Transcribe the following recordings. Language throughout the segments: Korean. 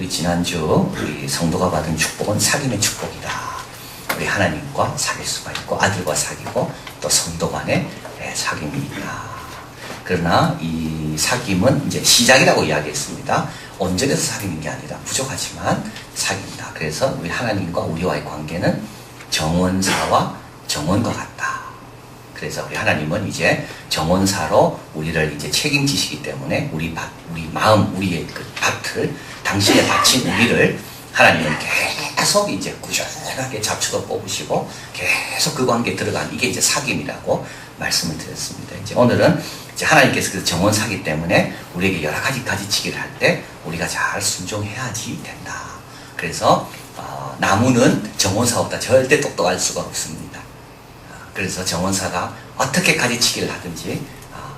우리 지난주 우리 성도가 받은 축복은 사귐의 축복이다. 우리 하나님과 사귈 수가 있고 아들과 사귀고 또 성도 간에 사귐이 있다. 그러나 이 사귐은 이제 시작이라고 이야기했습니다. 온전해서 사귀는 게 아니라 부족하지만 사귄다. 그래서 우리 하나님과 우리와의 관계는 정원사와 정원과 같다. 그래서 우리 하나님은 이제 정원사로 우리를 이제 책임지시기 때문에 우리 마음, 우리의 그 밭을, 당신의 밭인 우리를 하나님은 계속 이제 꾸준하게 잡초도 뽑으시고 계속 그 관계에 들어간 이게 이제 사귐이라고 말씀을 드렸습니다. 이제 오늘은 이제 하나님께서 그 정원사기 때문에 우리에게 여러 가지 가지치기를 할 때 우리가 잘 순종해야지 된다. 그래서 나무는 정원사보다 절대 똑똑할 수가 없습니다. 그래서 정원사가 어떻게 가지치기를 하든지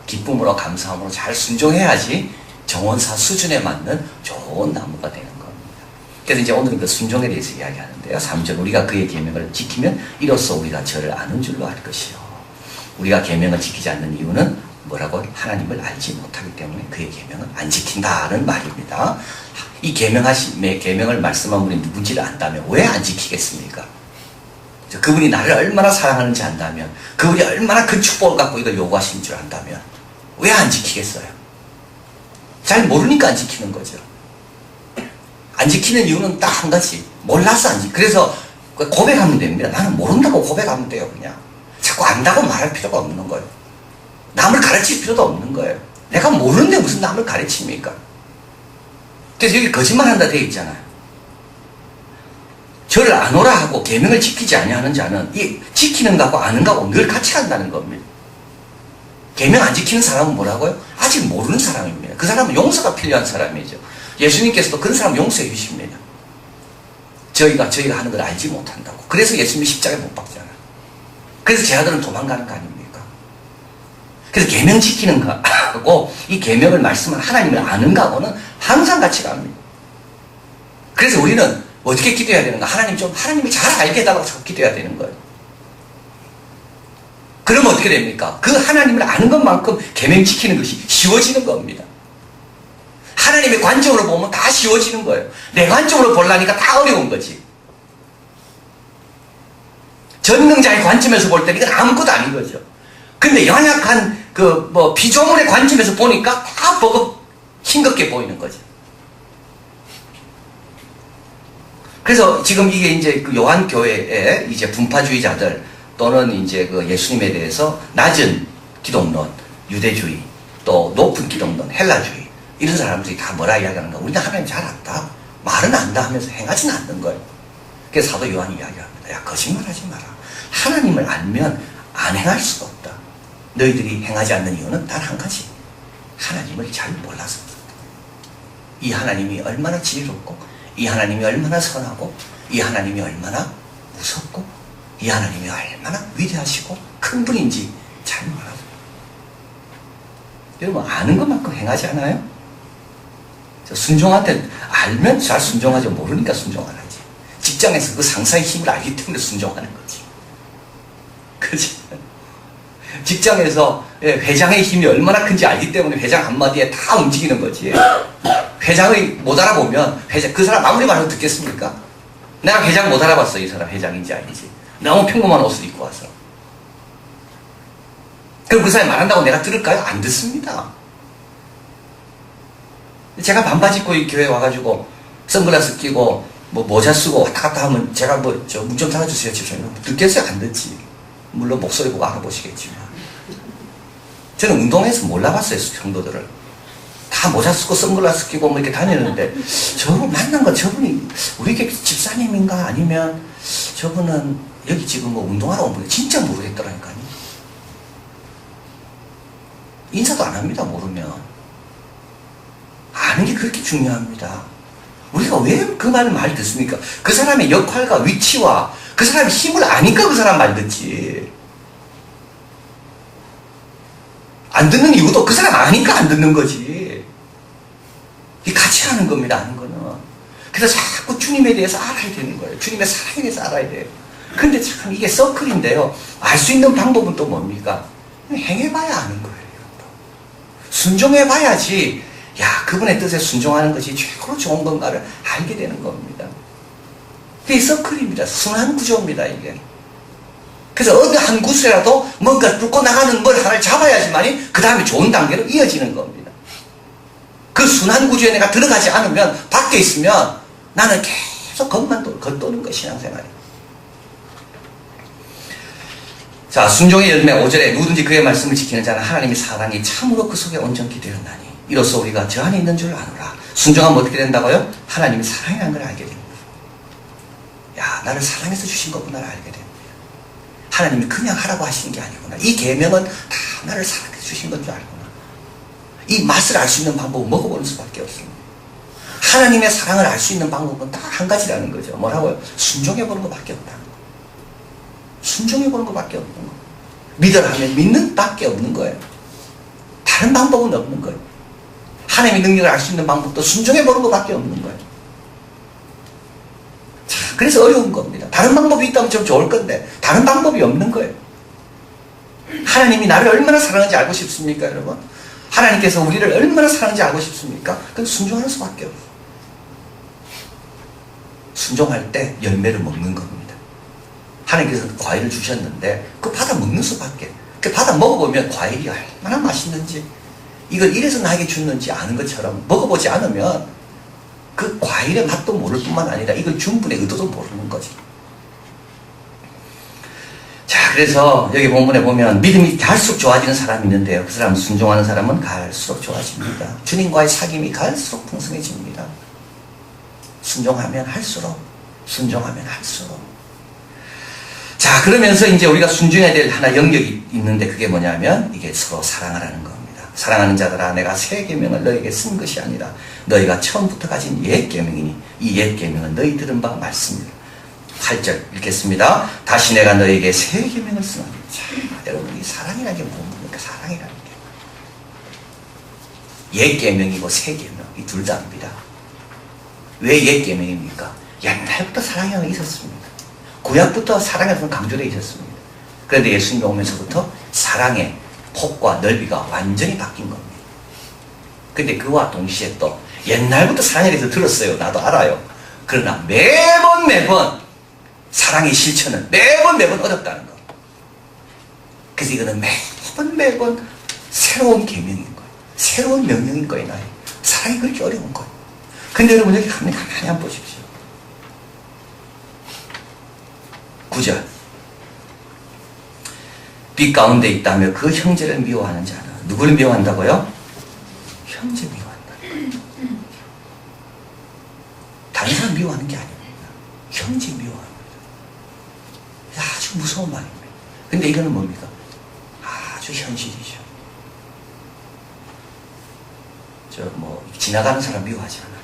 기쁨으로 감사함으로 잘 순종해야지 정원사 수준에 맞는 좋은 나무가 되는 겁니다. 그래서 이제 오늘은 그 순종에 대해서 이야기하는데요. 3절 우리가 그의 계명을 지키면 이로써 우리가 저를 아는 줄로 알 것이요. 우리가 계명을 지키지 않는 이유는 뭐라고? 하나님을 알지 못하기 때문에 그의 계명을 안 지킨다는 말입니다. 이 계명을 말씀한 분이 누군지를 안다면 왜 안 지키겠습니까? 그분이 나를 얼마나 사랑하는지 안다면, 그분이 얼마나 그 축복을 갖고 이걸 요구하신 줄 안다면 왜 안 지키겠어요? 잘 모르니까 안 지키는 거죠. 안 지키는 이유는 딱 한 가지, 몰라서 안 지키. 그래서 고백하면 됩니다. 나는 모른다고 고백하면 돼요. 그냥 자꾸 안다고 말할 필요가 없는 거예요. 남을 가르칠 필요도 없는 거예요. 내가 모르는데 무슨 남을 가르칩니까? 그래서 여기 거짓말한다 되어 있잖아요. 저를 아노라 하고 계명을 지키지 아니하는 자는 이 지키는 거하고 아는 거하고 늘 같이 간다는 겁니다. 계명 안 지키는 사람은 뭐라고요? 아직 모르는 사람입니다. 그 사람은 용서가 필요한 사람이죠. 예수님께서도 그런 사람 용서해 주십니다. 저희가 하는 걸 알지 못한다고. 그래서 예수님이 십자가에 못 박잖아요. 그래서 제 아들은 도망가는 거 아닙니까? 그래서 계명 지키는 거하고 이 계명을 말씀한 하나님을 아는 거하고는 항상 같이 갑니다. 그래서 우리는 어떻게 기도해야 되는가? 하나님이 잘 알게 해달라고 자꾸 기도해야 되는 거예요. 그러면 어떻게 됩니까? 그 하나님을 아는 것만큼 계명 지키는 것이 쉬워지는 겁니다. 하나님의 관점으로 보면 다 쉬워지는 거예요. 내 관점으로 보려니까 다 어려운 거지. 전능자의 관점에서 볼 때는 이건 아무것도 아닌 거죠. 근데 연약한 피조물의 관점에서 보니까 다 싱겁게 보이는 거죠. 그래서 지금 이게 이제 그 요한교회에 이제 분파주의자들 또는 이제 그 예수님에 대해서 낮은 기독론, 유대주의, 또 높은 기독론, 헬라주의, 이런 사람들이 다 뭐라 이야기하는가? 우리는 하나님 잘 안다. 말은 안다 하면서 행하지는 않는 거예요. 그래서 사도 요한이 이야기합니다. 야, 거짓말하지 마라. 하나님을 알면 안 행할 수가 없다. 너희들이 행하지 않는 이유는 단 한 가지. 하나님을 잘 몰라서 그렇다. 이 하나님이 얼마나 지혜롭고, 이 하나님이 얼마나 선하고, 이 하나님이 얼마나 무섭고, 이 하나님이 얼마나 위대하시고 큰 분인지 잘 몰라요. 여러분, 아는 것만큼 행하지 않아요? 순종한테 알면 잘 순종하죠. 모르니까 순종 안 하지. 직장에서 그 상사의 힘을 알기 때문에 순종하는 거지. 그렇지? 직장에서 회장의 힘이 얼마나 큰지 알기 때문에 회장 한마디에 다 움직이는 거지. 회장의 못 알아보면 그 사람 아무리 말해도 듣겠습니까? 내가 회장 못 알아봤어. 이 사람 회장인지 아닌지. 너무 평범한 옷을 입고 와서. 그럼 그 사람이 말한다고 내가 들을까요? 안 듣습니다. 제가 반바지 입고 이 교회에 와가지고 선글라스 끼고 모자 쓰고 왔다 갔다 하면 제가 문 좀 닫아주세요 집사님. 듣겠어요? 안 듣지. 물론 목소리 보고 알아보시겠지만. 저는 운동해서 몰라봤어요. 성도들을. 다 모자 쓰고 선글라스 끼고 이렇게 다니는데 저분 만난 거 저분이 우리 교회 집사님인가 아니면 저분은 여기 지금 운동하러 온 분이 진짜 모르겠더라니까요. 인사도 안 합니다. 모르면. 아는 게 그렇게 중요합니다. 우리가 왜 그 말을 많이 듣습니까? 그 사람의 역할과 위치와 그 사람의 힘을 아니까 그 사람 말 듣지. 안 듣는 이유도 그 사람 아니까 안 듣는 거지. 이 같이 하는 겁니다. 아는 거는. 그래서 자꾸 주님에 대해서 알아야 되는 거예요. 주님의 사랑에 대해서 알아야 돼요. 근데 참 이게 서클인데요. 알 수 있는 방법은 또 뭡니까? 행해봐야 아는 거예요. 순종해봐야지 야, 그분의 뜻에 순종하는 것이 최고로 좋은 건가를 알게 되는 겁니다. 이게 서클입니다. 순환 구조입니다, 이게. 그래서 어느 한 구슬이라도 뭔가 뚫고 나가는 뭘 하나를 잡아야지만이 그 다음에 좋은 단계로 이어지는 겁니다. 그 순환 구조에 내가 들어가지 않으면, 밖에 있으면 나는 계속 겉도는 것이 신앙생활이에요. 자, 순종의 열매 5절에 누구든지 그의 말씀을 지키는 자는 하나님의 사랑이 참으로 그 속에 온전히 되었나니 이로써 우리가 저 안에 있는 줄 아노라. 순종하면 어떻게 된다고요? 하나님의 사랑이라는 걸 알게 됩니다. 야, 나를 사랑해서 주신 거구나를 알게 됩니다. 하나님이 그냥 하라고 하시는 게 아니구나. 이 계명은 다 나를 사랑해서 주신 건 줄 알구나. 이 맛을 알 수 있는 방법은 먹어보는 수밖에 없습니다. 하나님의 사랑을 알 수 있는 방법은 딱 한 가지라는 거죠. 뭐라고요? 순종해보는 것밖에 없다. 순종해보는 것밖에 없는 거예요. 믿으라 하면 믿는 밖에 없는 거예요. 다른 방법은 없는 거예요. 하나님의 능력을 알 수 있는 방법도 순종해보는 것밖에 없는 거예요. 자, 그래서 어려운 겁니다. 다른 방법이 있다면 좀 좋을 건데 다른 방법이 없는 거예요. 하나님이 나를 얼마나 사랑하는지 알고 싶습니까, 여러분? 하나님께서 우리를 얼마나 사랑하는지 알고 싶습니까? 그건 순종하는 수밖에 없어요. 순종할 때 열매를 먹는 겁니다. 하나님께서 과일을 주셨는데 그 받아 먹는 수밖에. 그 받아 먹어보면 과일이 얼마나 맛있는지, 이걸 이래서 나에게 줬는지 아는 것처럼 먹어보지 않으면 그 과일의 맛도 모를 뿐만 아니라 이걸 준 분의 의도도 모르는 거지. 자, 그래서 여기 본문에 보면 믿음이 갈수록 좋아지는 사람이 있는데요. 그 사람 순종하는 사람은 갈수록 좋아집니다. 주님과의 사귐이 갈수록 풍성해집니다. 순종하면 할수록, 순종하면 할수록. 자, 그러면서 이제 우리가 순종해야 될 하나 영역이 있는데 그게 뭐냐면 이게 서로 사랑하라는 겁니다. 사랑하는 자들아, 내가 새 계명을 너에게 쓴 것이 아니라 너희가 처음부터 가진 옛 계명이니 이 옛 계명은 너희 들은 바 말씀이라. 8절 읽겠습니다. 다시 내가 너에게 새 계명을 쓰노니. 참, 여러분, 이 사랑이라는 게 뭡니까? 사랑이라는 게 옛 계명이고 새 계명, 이 둘 다입니다. 왜 옛 계명입니까? 옛날부터 사랑이 있었습니다. 구약부터 사랑에 대해서 강조되어 있었습니다. 그런데 예수님이 오면서부터 사랑의 폭과 넓이가 완전히 바뀐 겁니다. 근데 그와 동시에 또 옛날부터 사랑에 대해서 들었어요. 나도 알아요. 그러나 매번 사랑의 실천은 매번 어렵다는 거. 그래서 이거는 매번 새로운 계명인 거예요. 새로운 명령인 거예요. 나의 사랑이 그렇게 어려운 거예요. 근데 여러분 여기 가만히 한번 보십시오. 9절. 빛 가운데 있다며 그 형제를 미워하는 자는 누구를 미워한다고요? 형제 미워한다. 다른 사람 미워하는 게 아닙니다. 형제 미워합니다. 아주 무서운 말입니다. 근데 이거는 뭡니까? 아주 현실이죠. 지나가는 사람 미워하지 않아요.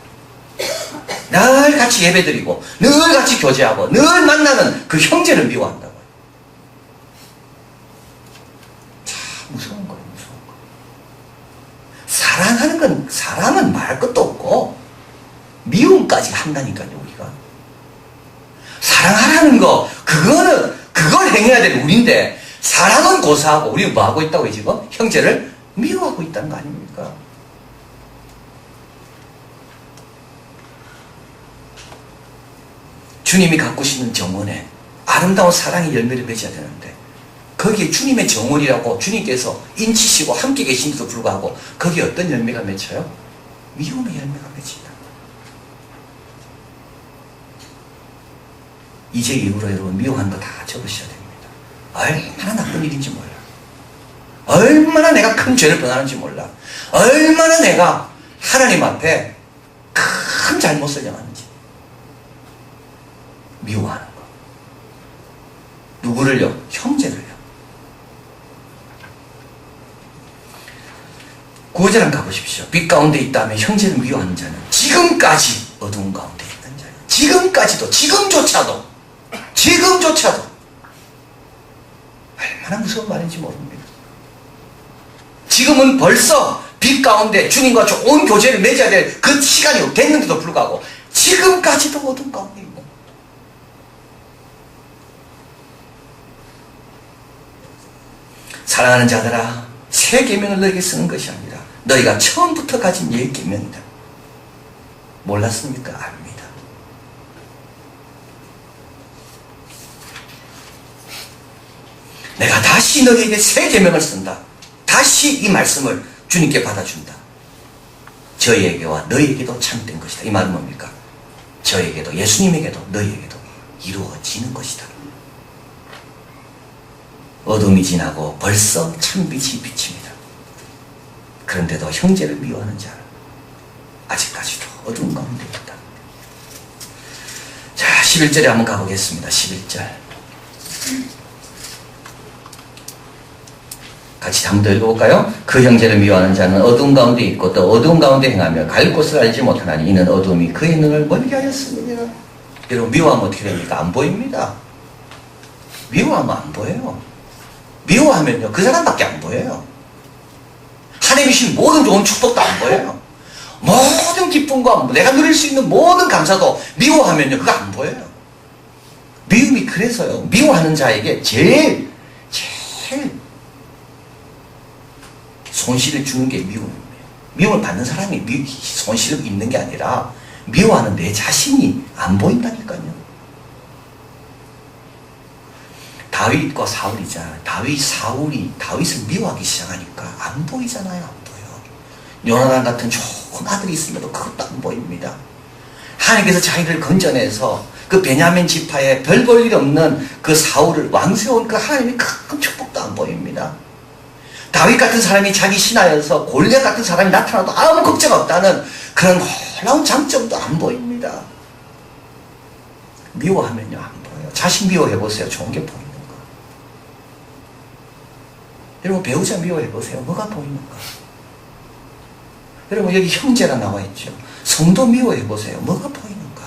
늘 같이 예배드리고 늘 같이 교제하고 늘 만나는 그 형제를 미워한다고요. 참 무서운 거예요. 무서운 거. 사랑하는 건 사람은 말할 것도 없고 미움까지 한다니까요. 우리가 사랑하라는 거 그걸 행해야 될 우리인데 사랑은 고사하고 우리는 뭐 하고 있다고요? 지금 형제를 미워하고 있다는 거 아닙니까? 주님이 가꾸시는 정원에 아름다운 사랑의 열매를 맺어야 되는데 거기에 주님의 정원이라고 주님께서 인치시고 함께 계신데도 불구하고 거기에 어떤 열매가 맺혀요? 미움의 열매가 맺힌다. 이제 이후로 여러분 미워하는 거 다 접으셔야 됩니다. 얼마나 나쁜 일인지 몰라. 얼마나 내가 큰 죄를 범하는지 몰라. 얼마나 내가 하나님 앞에 큰 잘못을 행하는지. 미워하는 거. 누구를요? 형제를요. 9절 한번 가보십시오. 빛 가운데 있다면 형제를 미워하는 자는 지금까지 어두운 가운데 있는 자예요. 지금조차도 얼마나 무서운 말인지 모릅니다. 지금은 벌써 빛 가운데 주님과 좋은 교제를 맺어야 될 그 시간이 됐는데도 불구하고 지금까지도 어두운 가운데 있는 거예요. 사랑하는 자들아, 새 계명을 너에게 쓰는 것이 아니라 너희가 처음부터 가진 10계명이다. 몰랐습니까? 압니다. 내가 다시 너희에게 새 계명을 쓴다. 다시 이 말씀을 주님께 받아준다. 저희에게와 너희에게도 참된 것이다. 이 말은 뭡니까? 저에게도 예수님에게도 너희에게도 이루어지는 것이다. 어둠이 지나고 벌써 참빛이 비칩니다. 그런데도 형제를 미워하는 자는 아직까지도 어둠 가운데 있다. 자, 11절에 한번 가보겠습니다. 11절 같이 한번 더 읽어볼까요? 그 형제를 미워하는 자는 어둠 가운데 있고 또 어둠 가운데 행하며 갈 곳을 알지 못하나니 이는 어둠이 그의 눈을 멀게 하였습니다. 여러분, 미워하면 어떻게 됩니까? 안 보입니다. 미워하면 안 보여요. 미워하면요, 그 사람밖에 안 보여요. 하나님이 주신 모든 좋은 축복도 안 보여요. 모든 기쁨과 내가 누릴 수 있는 모든 감사도 미워하면요, 그거 안 보여요. 미움이 그래서요, 미워하는 자에게 제일 손실을 주는 게 미움입니다. 미움을 받는 사람이 손실을 입는 게 아니라 미워하는 내 자신이 안 보인다니까요. 다윗과 사울이잖아요. 사울이 다윗을 미워하기 시작하니까 안 보이잖아요. 안 보여. 요나단 같은 좋은 아들이 있음에도 그것도 안 보입니다. 하나님께서 자기를 건져내서 그 베냐민 지파에 별 볼 일 없는 그 사울을 왕세운 그 하나님의 큰 축복도 안 보입니다. 다윗 같은 사람이 자기 신하여서 골리앗 같은 사람이 나타나도 아무 걱정 없다는 그런 놀라운 장점도 안 보입니다. 미워하면요, 안 보여요. 자식 미워해보세요. 좋은 게 보이는 거. 여러분, 배우자 미워해보세요. 뭐가 보이는가? 여러분, 여기 형제라 나와 있죠. 성도 미워해보세요. 뭐가 보이는가?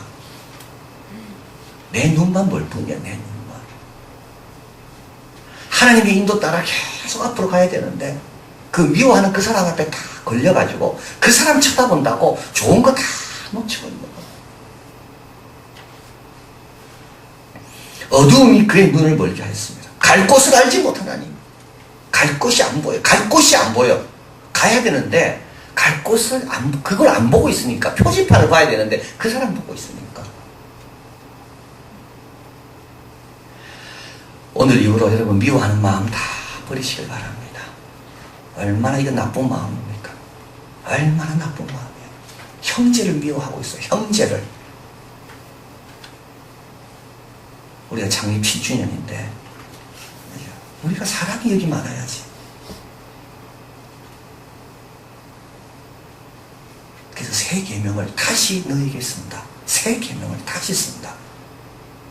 내 눈만 멀뚱이야, 내 눈만. 하나님의 인도 따라 계속 앞으로 가야 되는데 그 미워하는 그 사람 앞에 다 걸려가지고 그 사람 쳐다본다고 좋은 거 다 놓치고 있는 거예요. 어두움이 그의 눈을 멀게 하였습니다. 갈 곳을 알지 못하나니. 갈 곳이 안 보여. 갈 곳이 안 보여. 가야 되는데 갈 곳을 그걸 안 보고 있으니까 표지판을 봐야 되는데 그 사람 보고 있으니까. 오늘 이후로 여러분 미워하는 마음 다 버리시길 바랍니다. 얼마나 이거 나쁜 마음입니까? 얼마나 나쁜 마음이에요. 형제를 미워하고 있어요. 형제를. 우리가 창립 10주년인데 우리가 사랑이 여기 많아야지. 그래서 새 계명을 다시 너에게 쓴다. 새 계명을 다시 쓴다.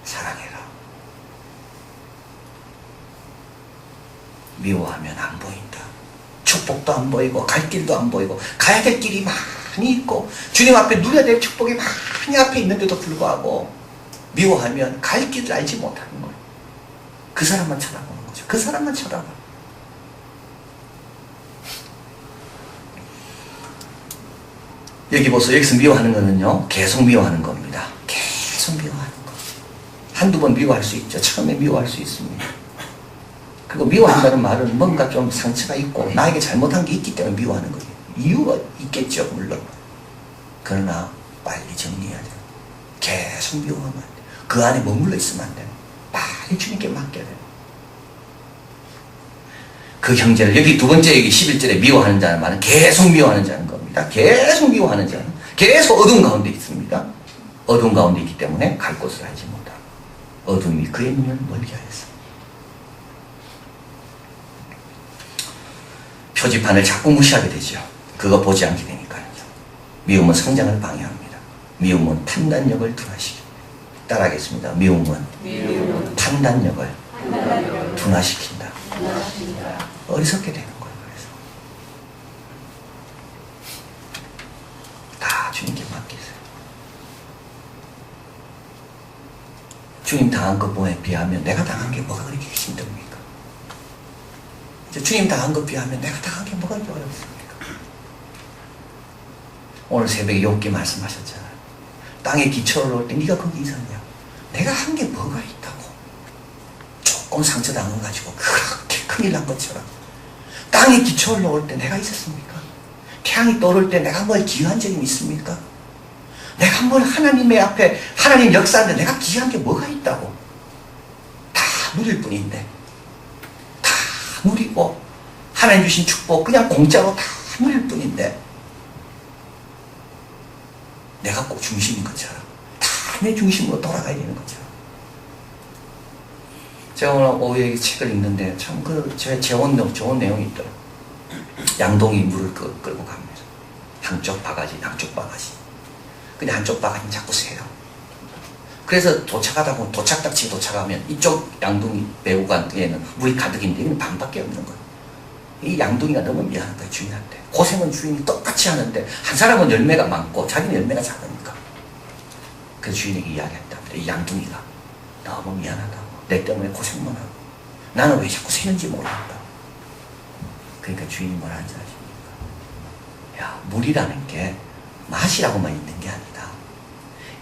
사랑해라. 미워하면 안 보인다. 축복도 안 보이고 갈 길도 안 보이고 가야 될 길이 많이 있고 주님 앞에 누려야 될 축복이 많이 앞에 있는데도 불구하고 미워하면 갈 길을 알지 못하는 거예요. 그 사람만 쳐다보는 거죠. 그 사람만 쳐다봐. 여기 보세요. 여기서 미워하는 거는요, 계속 미워하는 겁니다. 계속 미워하는 거. 한두 번 미워할 수 있죠. 처음에 미워할 수 있습니다. 그리고 미워한다는 말은 뭔가 좀 상처가 있고 나에게 잘못한 게 있기 때문에 미워하는 거예요. 이유가 있겠죠, 물론. 그러나 빨리 정리해야 돼요. 계속 미워하면 안 돼요. 그 안에 머물러 있으면 안 돼요. 빨리 주님께 맡겨야 돼요. 그 형제를, 여기 두 번째 여기 11절에 미워하는 자는 말은 계속 미워하는 자는 겁니다. 계속 미워하는 자는 계속 어두운 가운데 있습니다. 어두운 가운데 있기 때문에 갈 곳을 알지 못하고 어둠이 그의 눈을 멀게 하였습니다. 표지판을 자꾸 무시하게 되죠. 그거 보지 않게 되니까요. 미움은 성장을 방해합니다. 미움은 판단력을 둔화시킵니다. 따라하겠습니다. 미움은 판단력을 둔화시킨다. 어리석게 되는 거예요. 그래서 다 주님께 맡기세요. 주님 당한 것에 비하면 내가 당한 게 뭐가 그렇게 힘듭니까? 주님 당한 것 비하면 내가 당한 게 뭐가 그렇게 어렵습니까? 오늘 새벽에 욥기 말씀하셨잖아요. 땅에 기초를 놓을 때 네가 거기 있었냐? 내가 한 게 뭐가 있다고? 조금 상처당한 가지고 그렇게 큰일 난 것처럼 땅에 기초를 놓을 때 내가 있었습니까? 태양이 떠오를 때 내가 뭘 기여한 적이 있습니까? 내가 뭘 하나님의 앞에 하나님 역사하는데 내가 기여한 게 뭐가 있다고? 다 누릴 뿐인데, 다 누리고 하나님 주신 축복 그냥 공짜로 다 누릴 뿐인데, 내가 꼭 중심인 것처럼 다 내 중심으로 돌아가야 되는 것처럼. 제가 오늘 오후에 책을 읽는데 참 좋은 내용이 있더라고요. 양동이 물을 끌고 갑니다. 한쪽 바가지, 양쪽 바가지. 근데 한쪽 바가지는 자꾸 새요. 그래서 도착하다 보면 도착딱지 도착하면 이쪽 양동이 메고 간 뒤에는 물이 가득인데 이건 반밖에 없는 거예요. 이 양동이가 너무 미안한 거예요, 주인한테. 고생은 주인이 똑같이 하는데 한 사람은 열매가 많고 자기는 열매가 작으니까. 그래서 주인에게 이야기했답니다. 이 양동이가 너무 미안하다고. 내 때문에 고생만 하고 나는 왜 자꾸 새는지 모르겠다. 그러니까 주인이 뭐라 하는지 아십니까? 야, 물이라는 게 마시라고만 있는 게 아니다.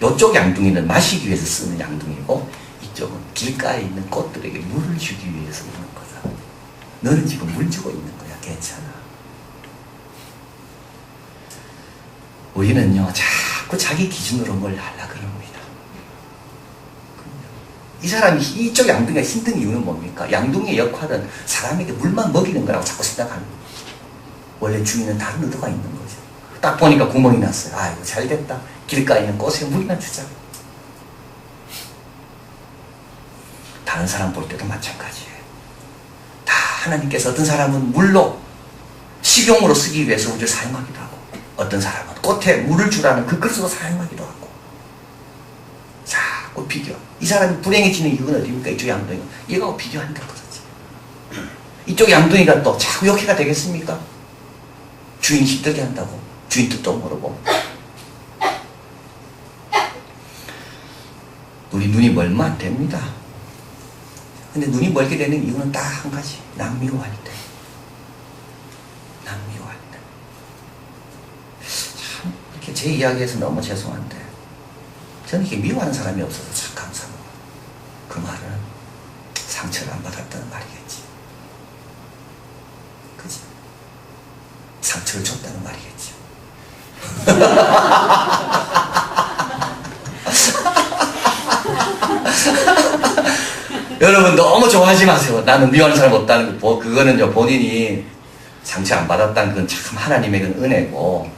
이쪽 양동이는 마시기 위해서 쓰는 양동이고 이쪽은 길가에 있는 꽃들에게 물을 주기 위해서 쓰는 거다. 너는 지금 물 주고 있는 거야. 괜찮아. 우리는요 자꾸 자기 기준으로 뭘 하려고 그럽니다. 이 사람이 이쪽 양동이가 힘든 이유는 뭡니까? 양동이의 역할은 사람에게 물만 먹이는 거라고 자꾸 생각하는 거예요. 원래 주인은 다른 의도가 있는 거죠. 딱 보니까 구멍이 났어요. 아이고 잘됐다. 길가에 있는 꽃에 물이나 주자. 다른 사람 볼 때도 마찬가지예요. 다 하나님께서 어떤 사람은 물로 식용으로 쓰기 위해서 우리를 사용하기도 하고, 어떤 사람은 꽃에 물을 주라는 그 그릇으로 사용하기도 하고. 자꾸 비교. 이 사람이 불행해지는 이유는 어디입니까? 이쪽 양동이가. 얘가 비교하니까 그렇지. 이쪽 양동이가 또 자꾸 욕해가 되겠습니까? 주인 힘들게 한다고. 주인 뜻도 모르고. 우리 눈이 멀면 안 됩니다. 근데 눈이 멀게 되는 이유는 딱 한 가지. 남 미워할 때. 남 미워할 때. 참, 이렇게 제 이야기에서 너무 죄송한데, 저는 이렇게 미워하는 사람이 없어서 참 감사합니다. 그 말은 상처를 안 받았다는 말이겠지. 그치? 상처를 줬다는 말이겠지. 여러분 너무 좋아하지 마세요. 나는 미워하는 사람 없다는 거. 그거는요 본인이 상처 안 받았다는 건 참 하나님의 그 은혜고,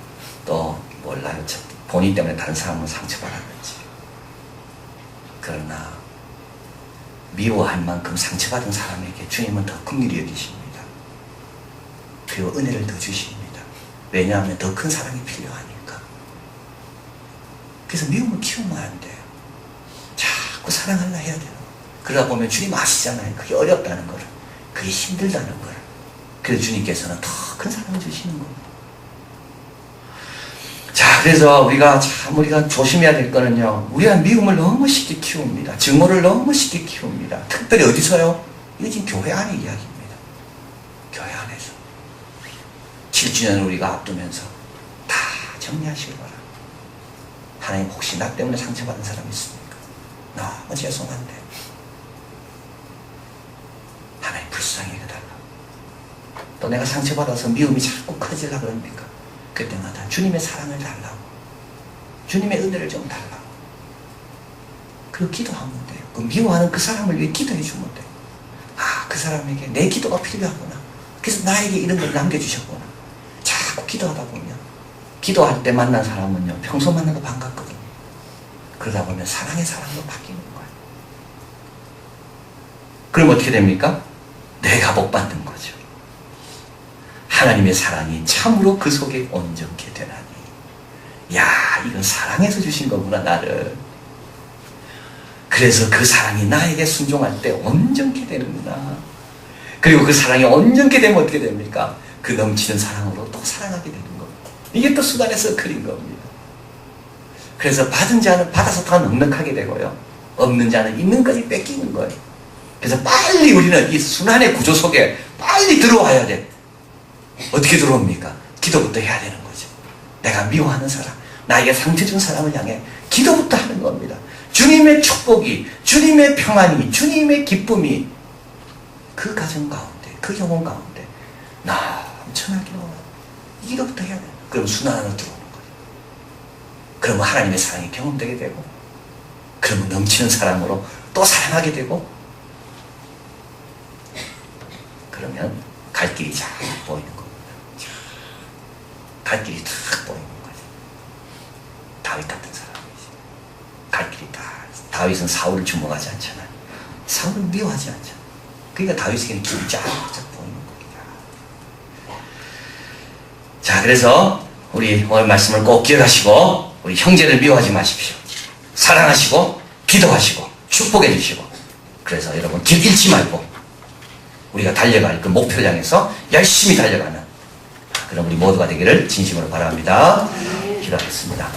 또 몰라요. 본인 때문에 다른 사람은 상처받았는지. 그러나 미워할 만큼 상처받은 사람에게 주님은 더 긍휼히 여기십니다. 그리고 은혜를 더 주십니다. 왜냐하면 더 큰 사랑이 필요하니까. 그래서 미움을 키우면 안 돼요. 자꾸 사랑하려 해야 돼요. 그러다 보면 주님 아시잖아요. 그게 어렵다는 걸, 그게 힘들다는 걸. 그래서 주님께서는 더 큰 사랑을 주시는 겁니다. 자, 그래서 우리가 조심해야 될 거는요, 우리가 미움을 너무 쉽게 키웁니다. 증오를 너무 쉽게 키웁니다. 특별히 어디서요? 이거 지금 교회 안의 이야기입니다. 교회 안에서 7주년을 우리가 앞두면서 다 정리하시기 바랍니다. 하나님, 혹시 나 때문에 상처받은 사람 있습니까? 너무 죄송한데 하나님 불쌍히 해달라. 또 내가 상처받아서 미움이 자꾸 커지려고 그럽니까? 그때마다 주님의 사랑을 달라고, 주님의 은혜를 좀 달라고, 그리고 기도하면 돼요. 그 미워하는 그 사람을 위해 기도해 주면 돼요. 아, 그 사람에게 내 기도가 필요하구나. 그래서 나에게 이런 걸 남겨주셨구나. 자꾸 기도하다 보면, 기도할 때 만난 사람은요 평소 만나도 반갑거든요. 그러다 보면 사랑의 사랑으로 바뀌는 거예요. 그럼 어떻게 됩니까? 내가 복 받는 거죠. 하나님의 사랑이 참으로 그 속에 온전케 되나니. 야, 이건 사랑해서 주신 거구나, 나를. 그래서 그 사랑이 나에게 순종할 때 온전케 되는구나. 그리고 그 사랑이 온전케 되면 어떻게 됩니까? 그 넘치는 사랑으로 또 사랑하게 되는 겁니다. 이게 또 순환의 서클인 겁니다. 그래서 받은 자는 받아서 더 넉넉하게 되고요, 없는 자는 있는 것이 뺏기는 거예요. 그래서 빨리 우리는 이 순환의 구조 속에 빨리 들어와야 돼. 어떻게 들어옵니까? 기도부터 해야 되는 거죠. 내가 미워하는 사람, 나에게 상처 준 사람을 향해 기도부터 하는 겁니다. 주님의 축복이, 주님의 평안이, 주님의 기쁨이 그 가정 가운데, 그 영혼 가운데 넘쳐나기로, 기도부터 해야 돼요. 그럼 순환으로 들어오는 거예요. 그러면 하나님의 사랑이 경험되게 되고, 그러면 넘치는 사랑으로 또 사랑하게 되고, 그러면 갈 길이 잘 보이는 겁니다. 갈 길이 딱 보이는 거죠. 다윗 같은 사람이지. 갈 길이 다. 다윗은 사울을 주목하지 않잖아요. 사울을 미워하지 않잖아요. 그러니까 다윗에게는 길이 쫙 보이는 겁니다. 자, 그래서 우리 오늘 말씀을 꼭 기억하시고, 우리 형제를 미워하지 마십시오. 사랑하시고, 기도하시고, 축복해 주시고, 그래서 여러분 길 잃지 말고 우리가 달려갈 그 목표를 향해서 열심히 달려가는 그런 우리 모두가 되기를 진심으로 바랍니다. 기도하겠습니다.